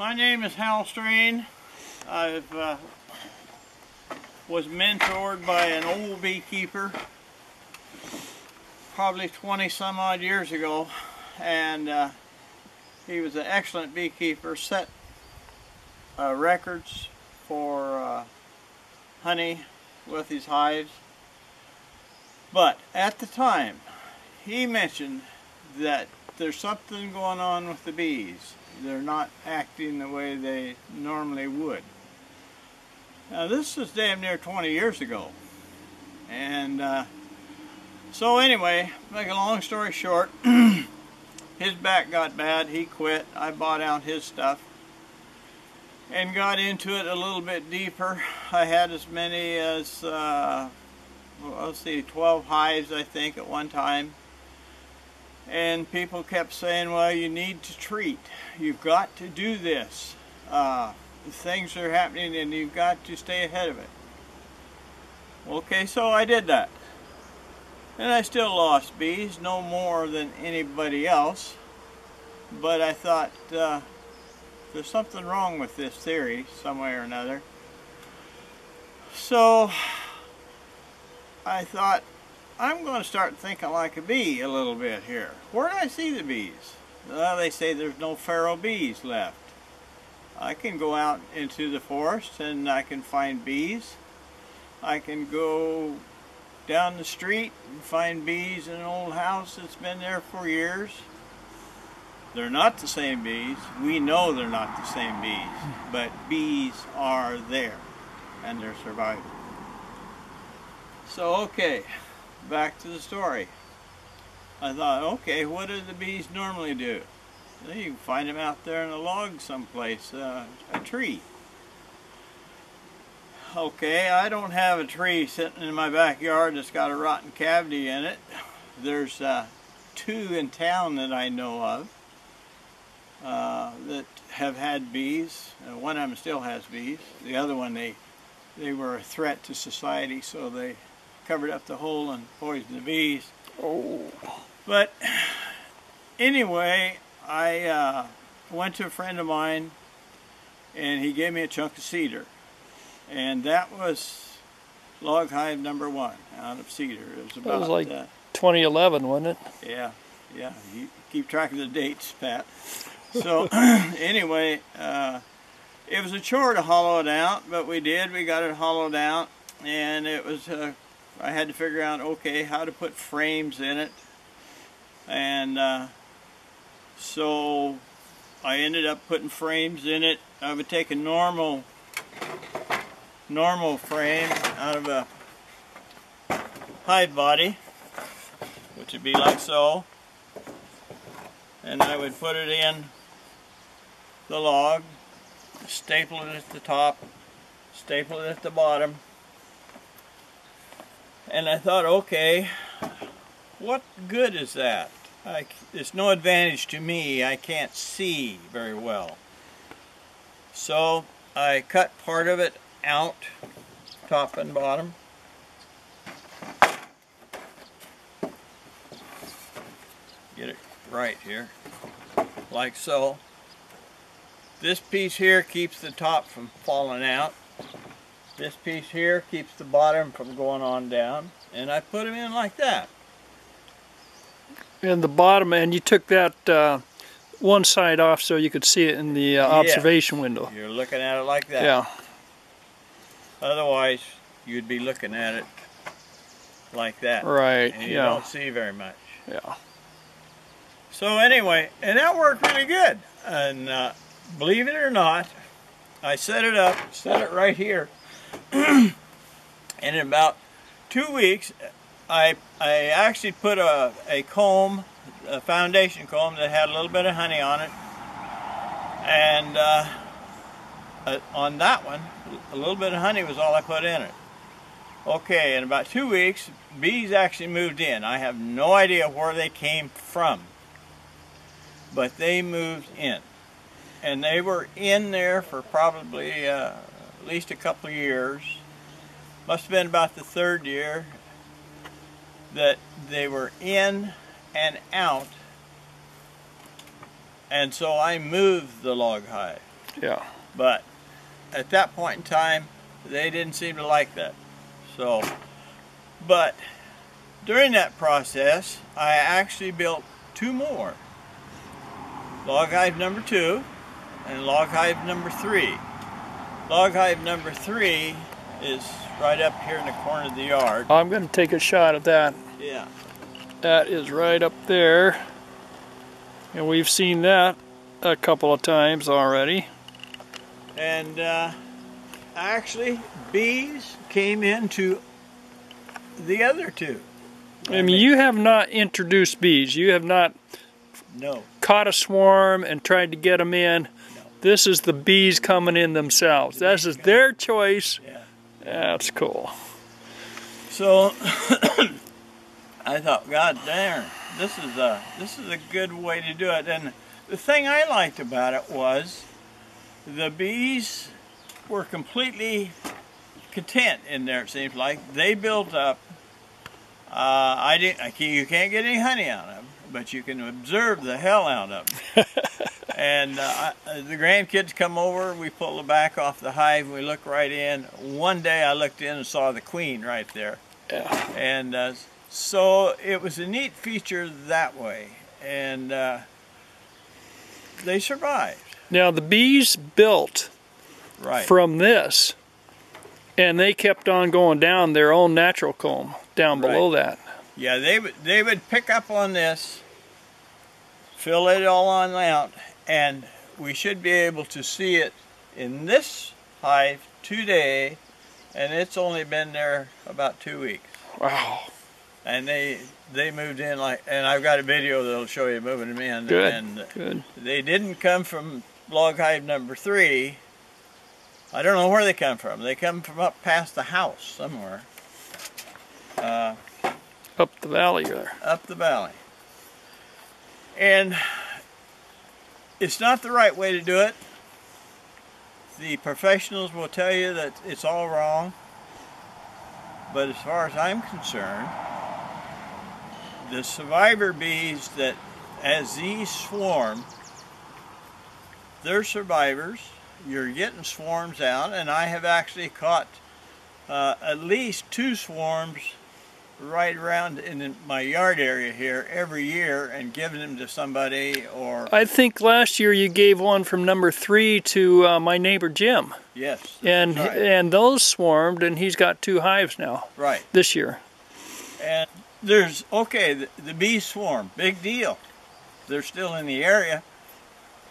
My name is Hal Strain. I was mentored by an old beekeeper probably 20 some odd years ago, and he was an excellent beekeeper, set records for honey with his hives. But at the time he mentioned that there's something going on with the bees. They're not acting the way they normally would. Now this is damn near 20 years ago. And so anyway, make a long story short, his back got bad, he quit, I bought out his stuff and got into it a little bit deeper. I had as many as, let's see, 12 hives I think at one time. And people kept saying, well, you need to treat. You've got to do this. Things are happening and you've got to stay ahead of it. Okay, so I did that. And I still lost bees, no more than anybody else. But I thought, there's something wrong with this theory, some way or another. So I thought, I'm going to start thinking like a bee a little bit here. Where do I see the bees? Well, they say there's no feral bees left. I can go out into the forest and I can find bees. I can go down the street and find bees in an old house that's been there for years. They're not the same bees. We know they're not the same bees, but bees are there and they're surviving. So, okay. Back to the story. I thought, okay, what do the bees normally do? Well, you can find them out there in a log someplace, a tree. Okay, I don't have a tree sitting in my backyard that's got a rotten cavity in it. There's two in town that I know of that have had bees. One of them still has bees. The other one, they were a threat to society, so they covered up the hole and poisoned the bees. Oh. But anyway, I went to a friend of mine and he gave me a chunk of cedar. And that was log hive number 1 out of cedar. It was about, that was like 2011, wasn't it? Yeah, yeah. You keep track of the dates, Pat. So anyway, it was a chore to hollow it out, but we did. We got it hollowed out, and it was I had to figure out, okay, how to put frames in it. And so I ended up putting frames in it. I would take a normal frame out of a hive body, which would be like so, and I would put it in the log, staple it at the top, staple it at the bottom. And I thought, okay, what good is that? It's no advantage to me. I can't see very well. So I cut part of it out, top and bottom. Get it right here, like so. This piece here keeps the top from falling out. This piece here keeps the bottom from going on down, and I put them in like that. And the bottom, and you took that one side off so you could see it in the observation window. You're looking at it like that. Yeah. Otherwise, you'd be looking at it like that. Right, and you don't see very much. Yeah. So anyway, and that worked really good. And believe it or not, I set it up, set it right here. And in about 2 weeks, I actually put a comb, a foundation comb that had a little bit of honey on it, and on that one, a little bit of honey was all I put in it. Okay, in about 2 weeks, bees actually moved in. I have no idea where they came from, but they moved in. And they were in there for probably at least a couple of years. Must have been about the 3rd year that they were in and out. And so I moved the log hive. Yeah. But at that point in time, they didn't seem to like that. So, but during that process, I actually built 2 more. Log hive number 2 and log hive number 3. Log hive number 3 is right up here in the corner of the yard. I'm going to take a shot of that. Yeah. That is right up there. And we've seen that a couple of times already. And actually, bees came into the other 2. I mean, you have not introduced bees. You have not caught a swarm and tried to get them in. No. This is the bees coming in themselves. This is their choice. Yeah. That's cool. So I thought, God darn, this is a good way to do it. And the thing I liked about it was the bees were completely content in there. It seems like they built up. You can't get any honey out of them, but you can observe the hell out of them. And the grandkids come over, we pull the back off the hive, and we look right in. One day I looked in and saw the queen right there. Yeah. And so it was a neat feature that way. And they survived. Now the bees built from this, and they kept on going down their own natural comb down below that. Yeah, they would pick up on this, fill it all on out, and we should be able to see it in this hive today, and it's only been there about 2 weeks. Wow. And they moved in and I've got a video that'll show you moving them in. Good, and good. They didn't come from log hive number 3. I don't know where they come from. They come from up past the house somewhere. Up the valley there. Up the valley. And it's not the right way to do it. The professionals will tell you that it's all wrong. But as far as I'm concerned, the survivor bees that, as these swarm, they're survivors. You're getting swarms out, and I have actually caught at least 2 swarms right around in my yard area here every year and given them to somebody. Or I think last year you gave one from number 3 to my neighbor Jim. Yes. And right. and those swarmed, and he's got 2 hives now. Right. This year. And there's the bees swarm, big deal. They're still in the area,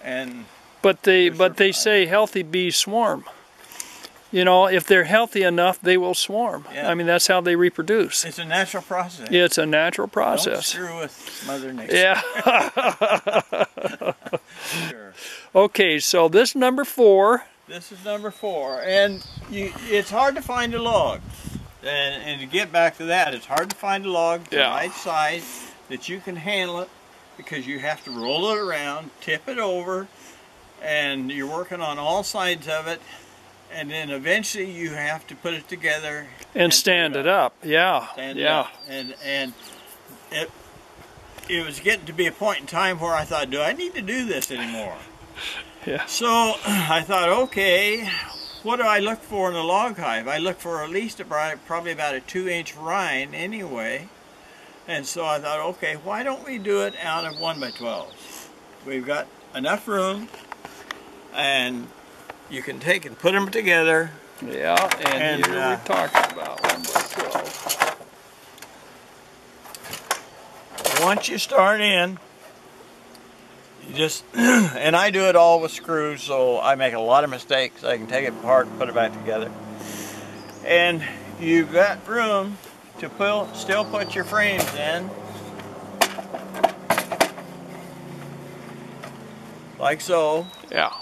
and but they say healthy bees swarm. You know, if they're healthy enough, they will swarm. Yeah. I mean, that's how they reproduce. It's a natural process. It's a natural process. Don't screw with Mother Nature. Yeah. Sure. Okay, so this is number 4. This is number 4, and it's hard to find a log. And to get back to that, it's hard to find a log the right size that you can handle it, because you have to roll it around, tip it over, and you're working on all sides of it. And then eventually you have to put it together and stand it up. Yeah. Stand it up. And it was getting to be a point in time where I thought, do I need to do this anymore? Yeah. So I thought, okay, what do I look for in a log hive? I look for at least probably about a 2-inch rind anyway. And so I thought, okay, why don't we do it out of 1x12s? We've got enough room, and you can take and put them together. Yeah, and here we're talking about 1x12. Once you start in, you just, and I do it all with screws, so I make a lot of mistakes. I can take it apart and put it back together. And you've got room to still put your frames in. Like so. Yeah.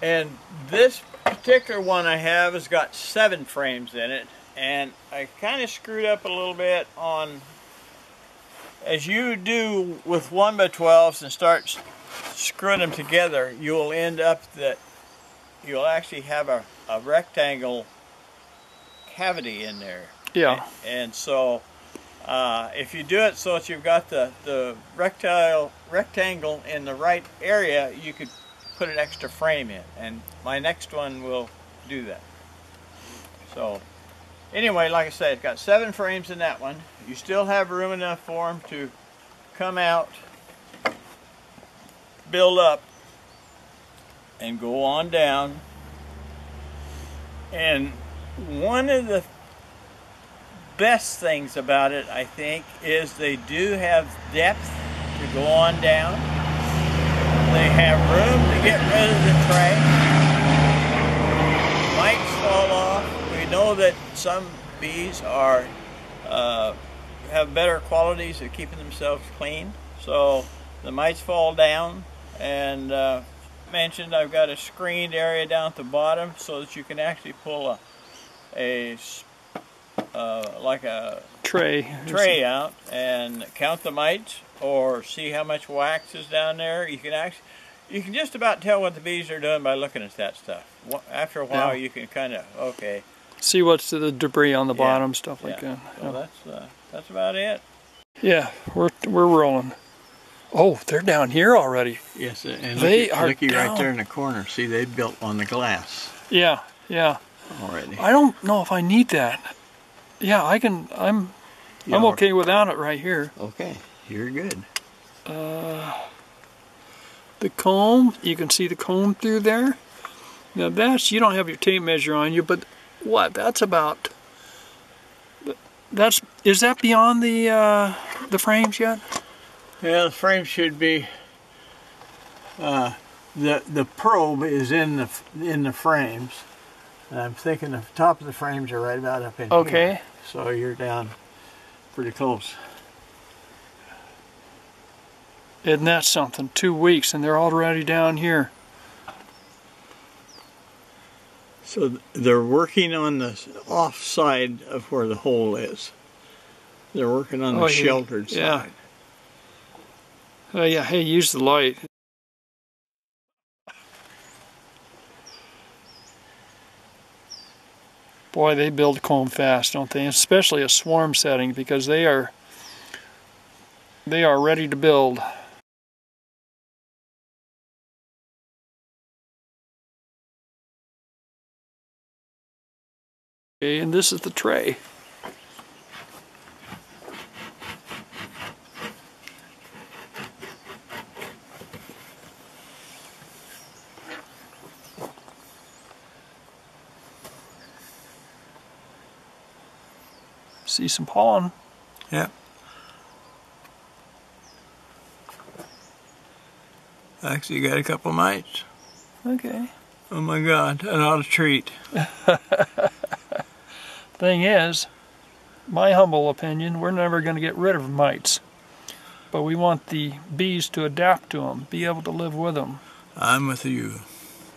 And this particular one I have has got 7 frames in it, and I kind of screwed up a little bit on, as you do with 1x12s and start screwing them together, you'll end up that you'll actually have a rectangle cavity in there. Yeah. And so if you do it so that you've got the rectangle in the right area, you could put an extra frame in. And my next one will do that. So anyway, like I said, it's got 7 frames in that one. You still have room enough for them to come out, build up, and go on down. And one of the best things about it, I think, is they do have depth to go on down. They have room to get rid of the tray. Mites fall off. We know that some bees are have better qualities of keeping themselves clean, so the mites fall down. And mentioned I've got a screened area down at the bottom so that you can actually pull like a tray out and count the mites or see how much wax is down there. You can just about tell what the bees are doing by looking at that stuff. After a while, you can kind of see what's the debris on the bottom, stuff like that. So that's about it. Yeah, we're rolling. Oh, they're down here already. Yes, and they are looky down. Right there in the corner. See, they built on the glass. Yeah, yeah. Already. I don't know if I need that. Yeah, I'm okay without it right here. Okay, you're good. The comb, you can see the comb through there. Now you don't have your tape measure on you, but what? That's about. Is that beyond the frames yet? Yeah, the frame should be. The probe is in the frames, and I'm thinking the top of the frames are right about up in here. So you're down pretty close. Isn't that something? 2 weeks and they're already down here. So they're working on the off side of where the hole is. They're working on the sheltered side. Yeah, hey, use the light. Boy, they build comb fast, don't they? Especially a swarm setting, because they are ready to build. Okay, and this is the tray. See some pollen. Yep. Actually got a couple mites. Okay. Oh my God, an ought to treat. Thing is, my humble opinion, we're never going to get rid of mites. But we want the bees to adapt to them, be able to live with them. I'm with you.